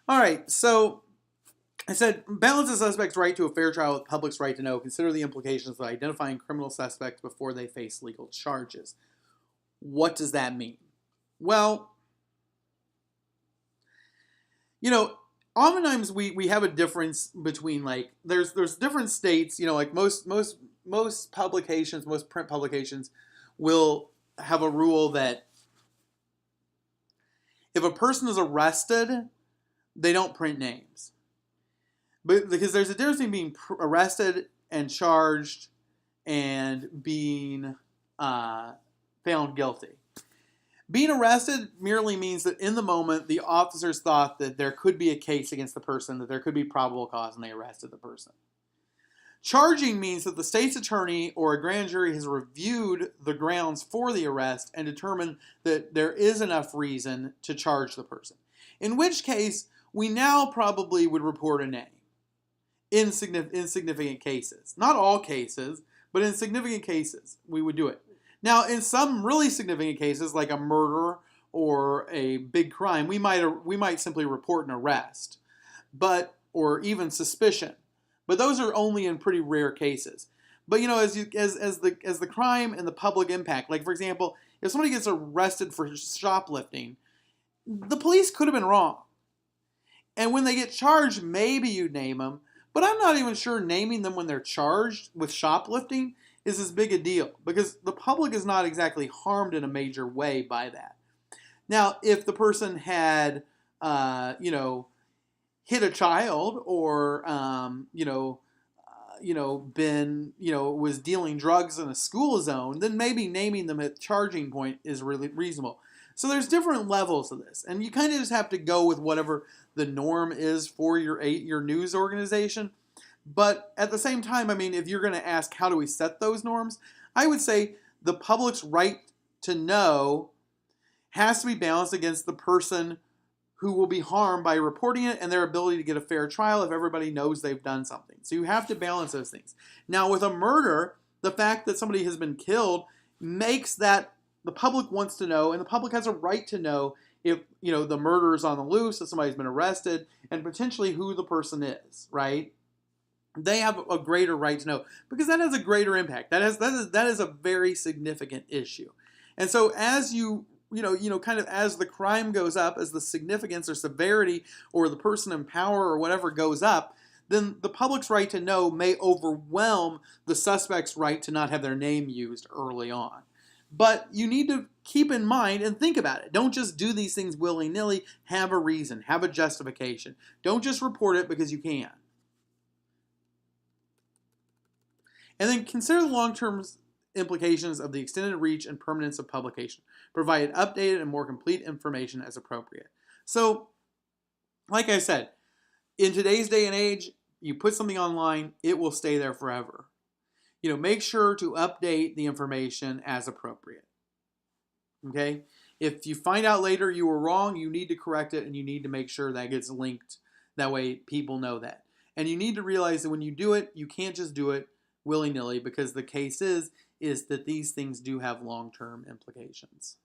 All right, so I said balance the suspect's right to a fair trial with the public's right to know. Consider the implications of identifying criminal suspects before they face legal charges. What does that mean? Well, oftentimes we have a difference between, like, there's different states. Like most publications, most print publications will have a rule that if a person is arrested, they don't print names. But because there's a difference between being arrested and charged and being found guilty. Being arrested merely means that in the moment, the officers thought that there could be a case against the person, that there could be probable cause, and they arrested the person. Charging means that the state's attorney or a grand jury has reviewed the grounds for the arrest and determined that there is enough reason to charge the person. In which case, we now probably would report a name in significant cases. Not all cases, but in significant cases, we would do it. Now, in some really significant cases, like a murder or a big crime, we might simply report an arrest, or even suspicion. But those are only in pretty rare cases. But as the crime and the public impact, like for example, if somebody gets arrested for shoplifting, the police could have been wrong. And when they get charged, maybe you name them. But I'm not even sure naming them when they're charged with shoplifting is as big a deal, because the public is not exactly harmed in a major way by that. Now, if the person had, hit a child or, was dealing drugs in a school zone, then maybe naming them at charging point is really reasonable. So there's different levels of this, and you kind of just have to go with whatever the norm is for your news organization. But at the same time, if you're going to ask how do we set those norms, I would say the public's right to know has to be balanced against the person who will be harmed by reporting it and their ability to get a fair trial if everybody knows they've done something. So you have to balance those things. Now, with a murder, the fact that somebody has been killed makes that the public wants to know, and the public has a right to know if the murderer is on the loose, if somebody's been arrested, and potentially who the person is, right? They have a greater right to know, because that has a greater impact. That is a very significant issue. And so as kind of as the crime goes up, as the significance or severity or the person in power or whatever goes up, then the public's right to know may overwhelm the suspect's right to not have their name used early on. But you need to keep in mind and think about it. Don't just do these things willy-nilly. Have a reason. Have a justification. Don't just report it because you can. And then consider the long-term implications of the extended reach and permanence of publication. Provide updated and more complete information as appropriate. So, like I said, in today's day and age, you put something online, it will stay there forever. Make sure to update the information as appropriate. Okay? If you find out later you were wrong, you need to correct it, and you need to make sure that gets linked. That way people know that. And you need to realize that when you do it, you can't just do it willy-nilly, because the case is that these things do have long-term implications.